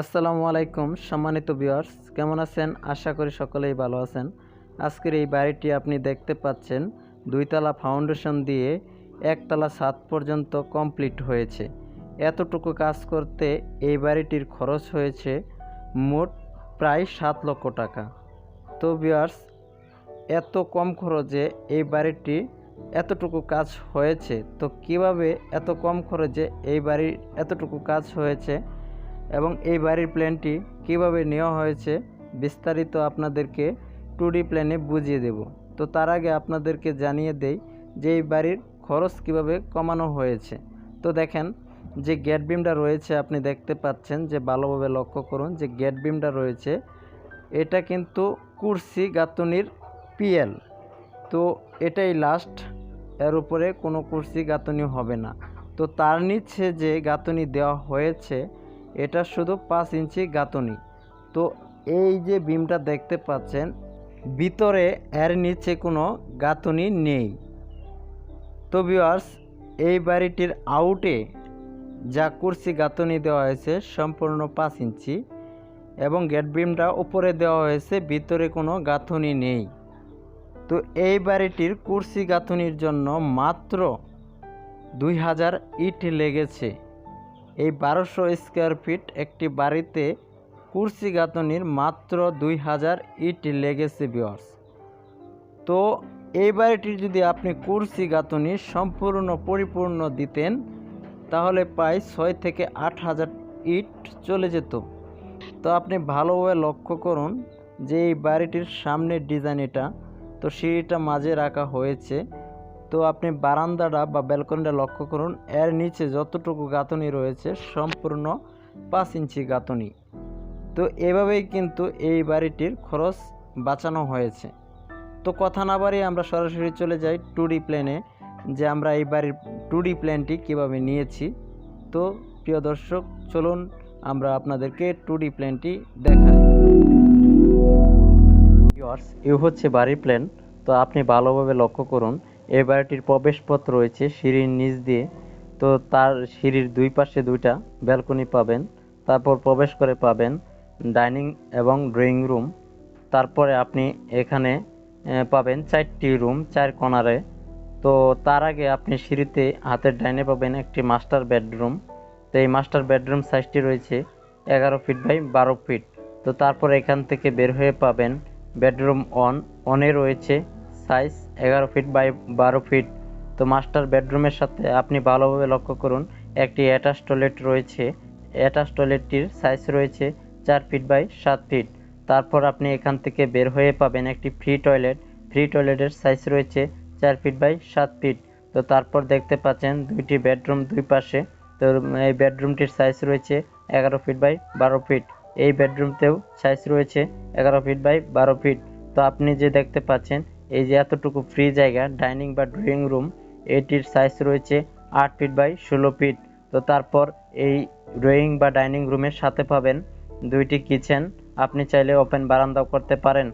আসসালামু আলাইকুম সম্মানিত ভিউয়ার্স, কেমন আছেন? আশা করি সকলেই ভালো আছেন। আজকের এই বাড়িটি আপনি দেখতে পাচ্ছেন দুইতলা ফাউন্ডেশন দিয়ে একতলা ছাদ পর্যন্ত কমপ্লিট হয়েছে। এতটুকু কাজ করতে এই বাড়িটির খরচ হয়েছে মোট প্রায় 7 লক্ষ টাকা। তো ভিউয়ার্স, এত কম খরচে এই বাড়িটি এতটুকু কাজ হয়েছে, তো কিভাবে এত কম খরচে এই বাড়ির এতটুকু কাজ হয়েছে এবং এই বাড়ির প্ল্যানটি কিভাবে নেওয়া হয়েছে বিস্তারিত আপনাদেরকে 2D প্ল্যানে বুঝিয়ে দেব। তো তার আগে আপনাদেরকে জানিয়ে দেই যে এই বাড়ির খরচ কিভাবে কমানো হয়েছে। তো দেখেন, যে গেট বিমটা রয়েছে আপনি দেখতে পাচ্ছেন, যে ভালোভাবে লক্ষ্য করুন যে গেট বিমটা রয়েছে, এটা কিন্তু কুরসি গাঁথনির পিএল। তো এটাই লাস্ট, এর উপরে কোনো কুরসি গাঁথনি হবে না। তো তার নিচে যে গাঁথনি দেওয়া হয়েছে এটা শুধু 5 ইঞ্চি গাঁথনি। তো এই যে বিমটা দেখতে পাচ্ছেন, ভিতরে এর নিচে কোনো গাঁথনি নেই। তো ভিউয়ার্স, এই বাড়িটির আউটে যা কুরসি গাঁথনি দেওয়া হয়েছে সম্পূর্ণ 5 ইঞ্চি এবং গেট বিমটা উপরে দেওয়া হয়েছে, ভিতরে কোনো গাঁথনি নেই। তো এই বাড়িটির কুরসি গাঁথনির জন্য মাত্র 2000 ইট লেগেছে। এই 1200 স্কোয়ার ফিট একটি বাড়িতে কুরসি গাঁথনির মাত্র 2000 ইট লেগেছে ভিউয়ার্স। তো এই বাড়িটির যদি আপনি কুরসি গাঁথনি সম্পূর্ণ পরিপূর্ণ দিতেন তাহলে প্রায় 6 থেকে 8000 ইট চলে যেত। তো আপনি ভালোভাবে লক্ষ্য করুন যে এই বাড়িটির সামনের ডিজাইন এটা, তো সিঁড়িটা মাঝে রাখা হয়েছে। তো আপনি বারান্দাটা বা ব্যালকনিটা লক্ষ্য করুন, এর নিচে যতটুকু গাঁথনি রয়েছে সম্পূর্ণ 5 ইঞ্চি গাঁথনি। তো এভাবেই কিন্তু এই বাড়িটির খরচ বাঁচানো হয়েছে। তো কথা না বাড়িয়ে আমরা সরাসরি চলে যাই 2D প্ল্যানে, যে আমরা এই বাড়ির 2D প্ল্যানটি কীভাবে নিয়েছি। তো প্রিয় দর্শক, চলুন আমরা আপনাদেরকে 2D প্ল্যানটি দেখাই। এই হচ্ছে বাড়ির প্ল্যান। তো আপনি ভালোভাবে লক্ষ্য করুন, এই বাড়িটির প্রবেশপথ রয়েছে সিঁড়ির নিচ দিয়ে। তো তার সিঁড়ির দুই পাশে দুইটা ব্যালকনি পাবেন। তারপর প্রবেশ করে পাবেন ডাইনিং এবং ড্রয়িং রুম। তারপরে আপনি এখানে পাবেন 4টি রুম 4 কর্নারে। তো তার আগে আপনি সিঁড়িতে হাতের ডাইনে পাবেন একটি মাস্টার বেডরুম। তো এই মাস্টার বেডরুম সাইজটি রয়েছে 11 ফিট বাই 12 ফিট। তো তারপর এখান থেকে বের হয়ে পাবেন বেডরুম অনে রয়েছে সাইজ 11 ফিট বাই 12 ফিট। তো মাস্টার বেডরুমের সাথে আপনি ভালোভাবে লক্ষ্য করুন একটি অ্যাটাচ টয়লেট রয়েছে। অ্যাটাচ টয়লেটটির সাইজ রয়েছে 4 ফিট বাই 7 ফিট। তারপর আপনি এখান থেকে বের হয়ে পাবেন একটি ফ্রি টয়লেট। ফ্রি টয়লেটের সাইজ রয়েছে 4 ফিট বাই 7 ফিট। তো তারপর দেখতে পাচ্ছেন দুইটি বেডরুম দুই পাশে। তো এই বেডরুমটির সাইজ রয়েছে 11 ফিট বাই 12 ফিট। এই বেডরুমতেও সাইজ রয়েছে 11 ফিট বাই 12 ফিট। তো আপনি যে দেখতে পাচ্ছেন এই যে এতটুকু ফ্রি জায়গা ডাইনিং বা ড্রয়িং রুম, এটির সাইজ রয়েছে 8 ফিট বাই 16 ফিট। তো তারপর এই ড্রয়িং বা ডাইনিং রুমের সাথে পাবেন দুইটি কিচেন, আপনি চাইলে ওপেন বারান্দাও করতে পারেন।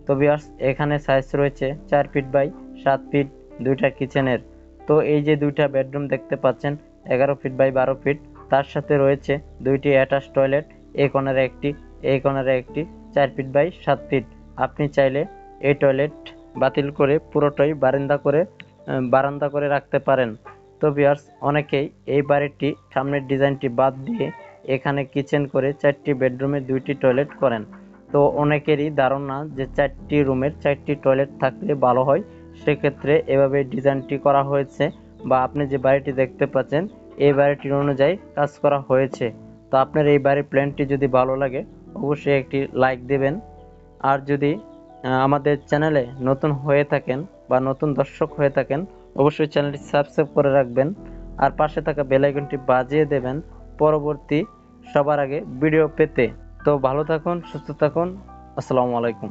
তো ভিউয়ার্স, এখানে সাইজ রয়েছে 4 ফিট বাই 7 ফিট দুইটা কিচেনের। তো এই যে দুইটা বেডরুম দেখতে পাচ্ছেন 11 ফিট বাই 12 ফিট, তার সাথে রয়েছে দুইটি অ্যাটাচ টয়লেট, এই কর্নারে একটি এই কর্নারে একটি 4 ফিট বাই 7 ফিট। আপনি চাইলে এই টয়লেট বাতিল করে পুরোটাই বারান্দা করে রাখতে পারেন। তো ভিউয়ার্স, অনেকেই এই বাড়িটি সামনের ডিজাইনটি বাদ দিয়ে এখানে কিচেন করে 4টি বেডরুমে 2টি টয়লেট করেন। তো অনেকেরই ধারণা যে 4টি রুমের 4টি টয়লেট থাকলে ভালো হয়, সেক্ষেত্রে এভাবে ডিজাইনটি করা হয়েছে বা আপনি যে বাড়িটি দেখতে পাচ্ছেন এই বাড়িটির অনুযায়ী কাজ করা হয়েছে। তো আপনার এই বাড়ির প্ল্যানটি যদি ভালো লাগে অবশ্যই একটি লাইক দেবেন। আর যদি আমাদের চ্যানেলে নতুন হয়ে থাকেন বা নতুন দর্শক হয়ে থাকেন অবশ্যই চ্যানেলটি সাবস্ক্রাইব করে রাখবেন আর পাশে থাকা বেল আইকনটি বাজিয়ে দেবেন পরবর্তী সবার আগে ভিডিও পেতে। তো ভালো থাকুন, সুস্থ থাকুন। আসসালামু আলাইকুম।